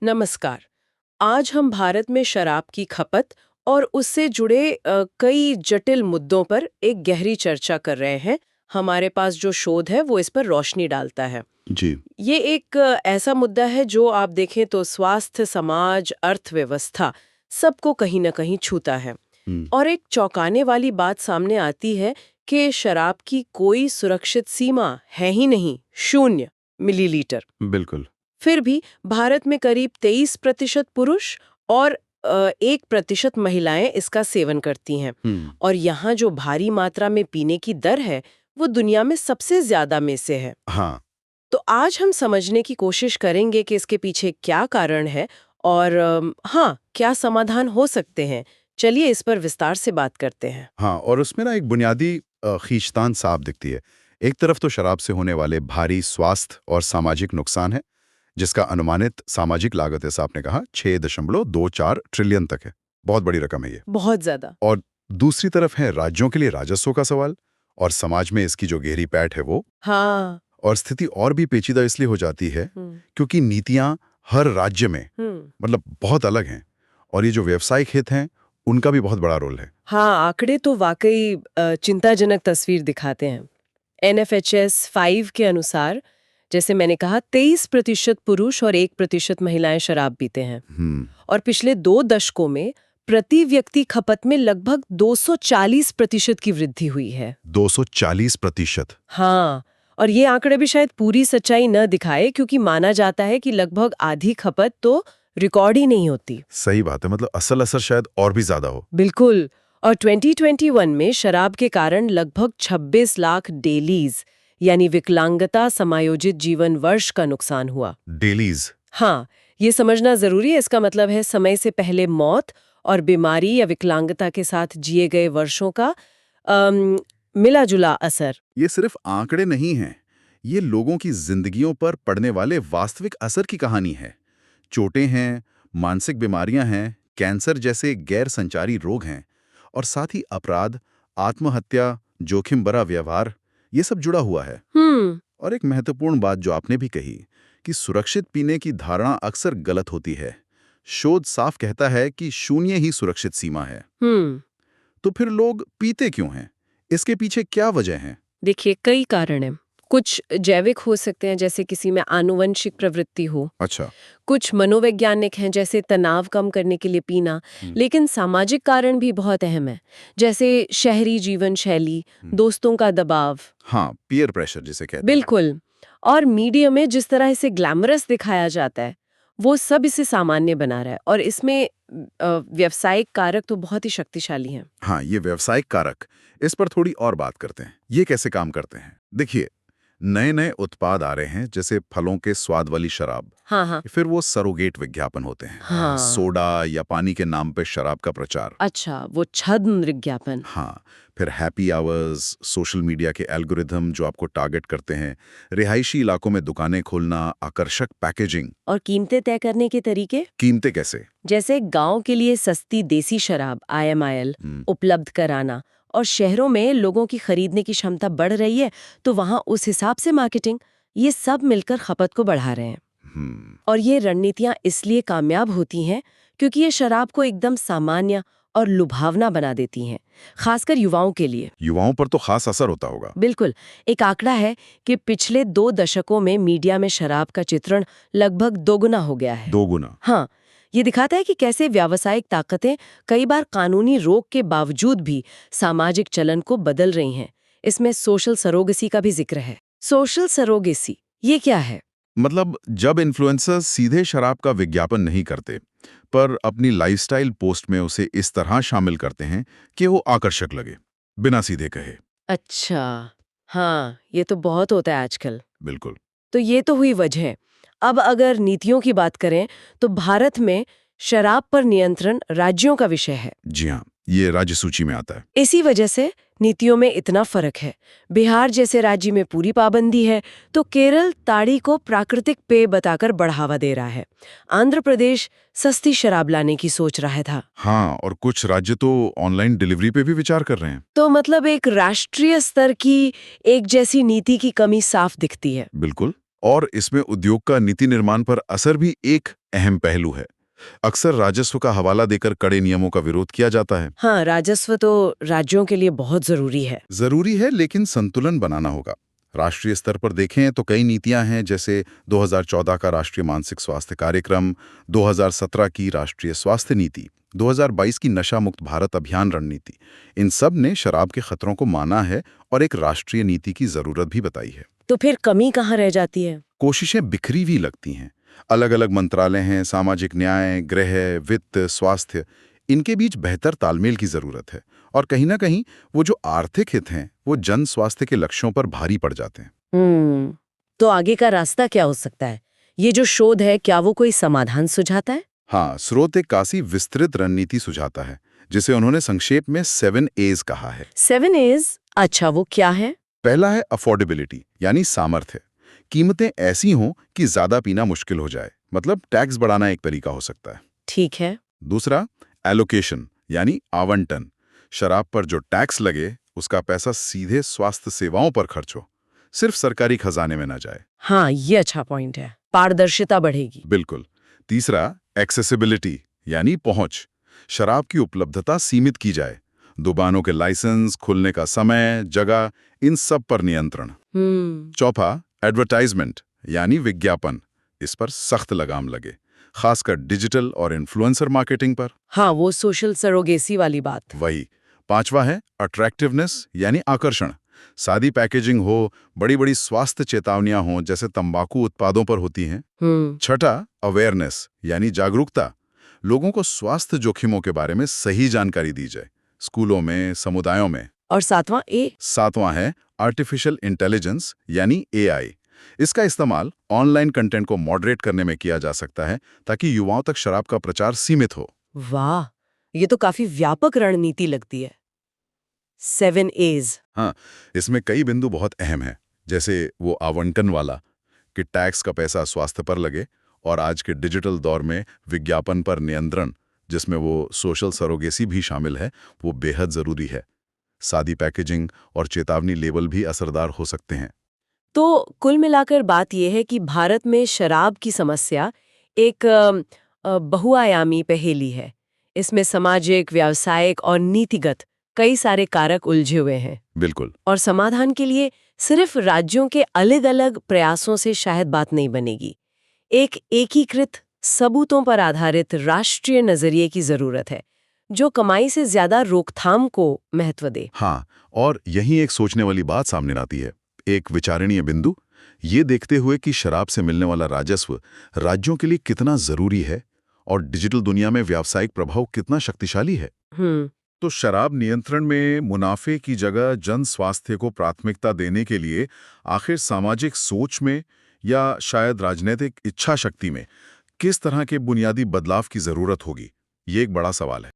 नमस्कार। आज हम भारत में शराब की खपत और उससे जुड़े कई जटिल मुद्दों पर एक गहरी चर्चा कर रहे हैं। हमारे पास जो शोध है वो इस पर रोशनी डालता है। जी। ये एक ऐसा मुद्दा है जो आप देखें तो स्वास्थ्य, समाज, अर्थव्यवस्था सबको कहीं न कहीं छूता है। हुँ, और एक चौंकाने वाली बात सामने आती है कि शराब की कोई सुरक्षित सीमा है ही नहीं, 0 मिलीलीटर। बिल्कुल। फिर भी भारत में करीब 23% पुरुष और 1% महिलाएं इसका सेवन करती हैं। हुँ, और यहाँ जो भारी मात्रा में पीने की दर है वो दुनिया में सबसे ज्यादा में से है। हाँ, तो आज हम समझने की कोशिश करेंगे कि इसके पीछे क्या कारण है और हाँ, क्या समाधान हो सकते हैं। चलिए इस पर विस्तार से बात करते हैं। हाँ और उसमें ना एक बुनियादी खींचतान साफ दिखती है। एक तरफ तो शराब से होने वाले भारी स्वास्थ्य और सामाजिक नुकसान है, जिसका अनुमानित सामाजिक लागत जैसा आपने कहा 6.24 ट्रिलियन तक है। बहुत बड़ी रकम है ये। बहुत ज्यादा। और दूसरी तरफ है राज्यों के लिए राजस्व का सवाल और समाज में इसकी जो गहरी पैठ है वो। हाँ। और स्थिति और भी पेचीदा इसलिए हो जाती है हम्म। क्योंकि नीतियाँ हर राज्य में हम्म। मतलब बहुत अलग हैं और ये जो व्यावसायिक हित हैं, उनका भी बहुत बड़ा रोल है। हाँ, आंकड़े तो वाकई चिंताजनक तस्वीर दिखाते हैं। NFHS 5 के अनुसार, जैसे मैंने कहा, 23% पुरुष और 1% महिलाएं शराब पीते हैं। हुँ। और पिछले 2 दशकों में प्रति व्यक्ति खपत में लगभग 240% की वृद्धि हुई है। 240%। हाँ, और ये आंकड़े भी शायद पूरी सच्चाई न दिखाए, क्योंकि माना जाता है कि लगभग आधी खपत तो रिकॉर्ड ही नहीं होती। सही बात है, मतलब असल असर शायद और भी ज़्यादा हो। बिल्कुल। और 2021 में शराब के कारण लगभग 26 लाख डेलीज यानी विकलांगता समायोजित जीवन वर्ष का नुकसान हुआ। डेलीज़। हाँ, ये समझना जरूरी है। इसका मतलब है समय से पहले मौत और बीमारी या विकलांगता के साथ जिए गए वर्षों का मिला जुला असर। ये सिर्फ आंकड़े नहीं हैं, ये लोगों की जिंदगियों पर पड़ने वाले वास्तविक असर की कहानी है। चोटें हैं, मानसिक बीमारियां हैं, कैंसर जैसे गैर संचारी रोग हैं और साथ ही अपराध, आत्महत्या, जोखिम भरा व्यवहार, ये सब जुड़ा हुआ है। हम्म। और एक महत्वपूर्ण बात जो आपने भी कही कि सुरक्षित पीने की धारणा अक्सर गलत होती है। शोध साफ कहता है कि 0 ही सुरक्षित सीमा है। हम्म। तो फिर लोग पीते क्यों हैं? इसके पीछे क्या वजह है? देखिए, कई कारण हैं। कुछ जैविक हो सकते हैं, जैसे किसी में आनुवंशिक प्रवृत्ति हो। अच्छा। कुछ मनोवैज्ञानिक हैं, जैसे तनाव कम करने के लिए पीना। हम्म, लेकिन सामाजिक कारण भी बहुत अहम है, जैसे शहरी जीवन शैली, हम्म। दोस्तों का दबाव। हाँ, पीयर प्रेशर जिसे कहते हैं। बिल्कुल। और मीडिया में जिस तरह इसे ग्लैमरस दिखाया जाता है, वो सब इसे सामान्य बना रहा है। और इसमें व्यावसायिक कारक तो बहुत ही शक्तिशाली हैं। हाँ, ये व्यावसायिक कारक, इस पर थोड़ी और बात करते हैं। ये कैसे काम करते हैं? देखिए, नए-नए उत्पाद आ रहे हैं, जैसे फलों के स्वाद वाली शराब। हाँ, हाँ। फिर वो सरोगेट विज्ञापन होते हैं। हाँ। सोडा या पानी के नाम पे शराब का प्रचार। अच्छा, वो छद्म विज्ञापन। हाँ, फिर हैप्पी आवर्स, सोशल मीडिया के एल्गोरिथम जो आपको टारगेट करते हैं, रिहायशी इलाकों में दुकानें खोलना, आकर्षक पैकेजिंग। और कीमतें तय करने के तरीके, कीमतें कैसे? जैसे गांव के लिए सस्ती देसी शराब IMIL उपलब्ध कराना, और शहरों में लोगों की खरीदने की क्षमता बढ़ रही है तो वहां उस हिसाब से मार्केटिंग। ये सब मिलकर खपत को बढ़ा रहे हैं। हम्म। और ये रणनीतियां इसलिए कामयाब होती हैं क्योंकि ये शराब को एकदम सामान्य और लुभावना बना देती हैं, खासकर युवाओं के लिए। युवाओं पर तो खास असर होता होगा। बिल्कुल। एक आंकड़ा है कि पिछले 2 दशकों में मीडिया में शराब का चित्रण लगभग दोगुना हो गया है। 2 गुना। हाँ, ये दिखाता है कि कैसे व्यावसायिक ताकतें कई बार कानूनी रोक के बावजूद भी सामाजिक चलन को बदल रही हैं। इसमें सोशल सरोगेसी का भी जिक्र है। सोशल सरोगेसी ये क्या है? मतलब जब इन्फ्लुएंसर्स सीधे शराब का विज्ञापन नहीं करते, पर अपनी लाइफस्टाइल पोस्ट में उसे इस तरह शामिल करते हैं कि वो आकर्षक लगे, बिना सीधे कहे। अच्छा, हाँ, ये तो बहुत होता है आजकल। बिल्कुल। तो ये तो हुई वजह। अब अगर नीतियों की बात करें तो भारत में शराब पर नियंत्रण राज्यों का विषय है। जी हाँ, ये राज्य सूची में आता है। इसी वजह से नीतियों में इतना फर्क है। बिहार जैसे राज्य में पूरी पाबंदी है, तो केरल ताड़ी को प्राकृतिक पेय बताकर बढ़ावा दे रहा है। आंध्र प्रदेश सस्ती शराब लाने की सोच रहा था। हाँ, और कुछ राज्य तो ऑनलाइन डिलीवरी पे भी विचार कर रहे हैं। तो मतलब एक राष्ट्रीय स्तर की एक जैसी नीति की कमी साफ दिखती है। बिल्कुल। और इसमें उद्योग का नीति निर्माण पर असर भी एक अहम पहलू है। अक्सर राजस्व का हवाला देकर कड़े नियमों का विरोध किया जाता है। हाँ, राजस्व तो राज्यों के लिए बहुत जरूरी है। जरूरी है, लेकिन संतुलन बनाना होगा। राष्ट्रीय स्तर पर देखें तो कई नीतियां हैं, जैसे 2014 का राष्ट्रीय मानसिक स्वास्थ्य कार्यक्रम, 2017 की राष्ट्रीय स्वास्थ्य नीति, 2022 की नशा मुक्त भारत अभियान रणनीति। इन सब ने शराब के खतरों को माना है और एक राष्ट्रीय नीति की जरूरत भी बताई है। तो फिर कमी कहाँ रह जाती है? कोशिशें बिखरी हुई लगती हैं। अलग अलग मंत्रालय हैं, सामाजिक न्याय, गृह, वित्त, स्वास्थ्य, इनके बीच बेहतर तालमेल की जरूरत है। और कहीं ना कहीं वो जो आर्थिक हित हैं, वो जन स्वास्थ्य के लक्ष्यों पर भारी पड़ जाते हैं। तो आगे का रास्ता क्या हो सकता है? ये जो शोध है, क्या वो कोई समाधान सुझाता है? हाँ, स्रोत एक काफी विस्तृत रणनीति सुझाता है, जिसे उन्होंने संक्षेप में 7 A's कहा है। 7 A's? अच्छा, वो क्या है? पहला है अफोर्डेबिलिटी, यानी सामर्थ्य। कीमतें ऐसी हों कि ज्यादा पीना मुश्किल हो जाए, मतलब टैक्स बढ़ाना एक तरीका हो सकता है। ठीक है। दूसरा, एलोकेशन, यानी आवंटन। शराब पर जो टैक्स लगे, उसका पैसा सीधे स्वास्थ्य सेवाओं पर खर्च हो, सिर्फ सरकारी खजाने में ना जाए। हाँ, ये अच्छा पॉइंट है। पारदर्शिता बढ़ेगी। बिल्कुल। तीसरा, एक्सेसिबिलिटी, यानी पहुंच। शराब की उपलब्धता सीमित की जाए। दुकानों के लाइसेंस, खुलने का समय, जगह, इन सब पर नियंत्रण। चौथा, एडवर्टाइजमेंट, यानी विज्ञापन। इस पर सख्त लगाम लगे, खासकर डिजिटल और इन्फ्लुएंसर मार्केटिंग पर। हाँ, वो सोशल सरोगेसी वाली बात। वही। पांचवा है अट्रैक्टिवनेस, यानी आकर्षण। सादी पैकेजिंग हो, बड़ी बड़ी स्वास्थ्य चेतावनियां हों, जैसे तंबाकू उत्पादों पर होती हैं। छठा, अवेयरनेस, यानी जागरूकता। लोगों को स्वास्थ्य जोखिमों के बारे में सही जानकारी दी जाए, स्कूलों में, समुदायों में। और सातवां है आर्टिफिशियल इंटेलिजेंस, यानी AI। इसका इस्तेमाल ऑनलाइन कंटेंट को मॉडरेट करने में किया जा सकता है, ताकि युवाओं तक शराब का प्रचार सीमित हो। वाह, ये तो काफी व्यापक रणनीति लगती है। 7 A's। हाँ, इसमें कई बिंदु बहुत अहम हैं, जैसे वो आवंटन वाला, कि टैक्स का पैसा स्वास्थ्य पर लगे, और आज के डिजिटल दौर में विज्ञापन पर नियंत्रण, जिसमें वो सोशल सरोगेसी भी शामिल है, वो बेहद जरूरी है। सादी पैकेजिंग और चेतावनी लेबल भी असरदार हो सकते हैं। तो कुल मिलाकर बात यह है कि भारत में शराब की समस्या एक बहुआयामी पहेली है। इसमें सामाजिक, व्यावसायिक और नीतिगत कई सारे कारक उलझे हुए हैं। बिल्कुल। और समाधान के लिए सिर्फ राज्यों के अलग-अलग प्रयासों से शायद बात नहीं बनेगी। एक एकीकृत, सबूतों पर आधारित राष्ट्रीय नजरिए की जरूरत है, जो कमाई से ज्यादा रोकथाम को महत्व दे। हाँ, और यही एक सोचने वाली बात सामने आती है। एक विचारणीय बिंदु, ये देखते हुए कि शराब से मिलने वाला राजस्व राज्यों के लिए कितना जरूरी है और डिजिटल दुनिया में व्यावसायिक प्रभाव कितना शक्तिशाली है। तो शराब नियंत्रण में मुनाफे की जगह जन स्वास्थ्य को प्राथमिकता देने के लिए आखिर सामाजिक सोच में या शायद राजनीतिक इच्छा शक्ति में किस तरह के बुनियादी बदलाव की जरूरत होगी, ये एक बड़ा सवाल है।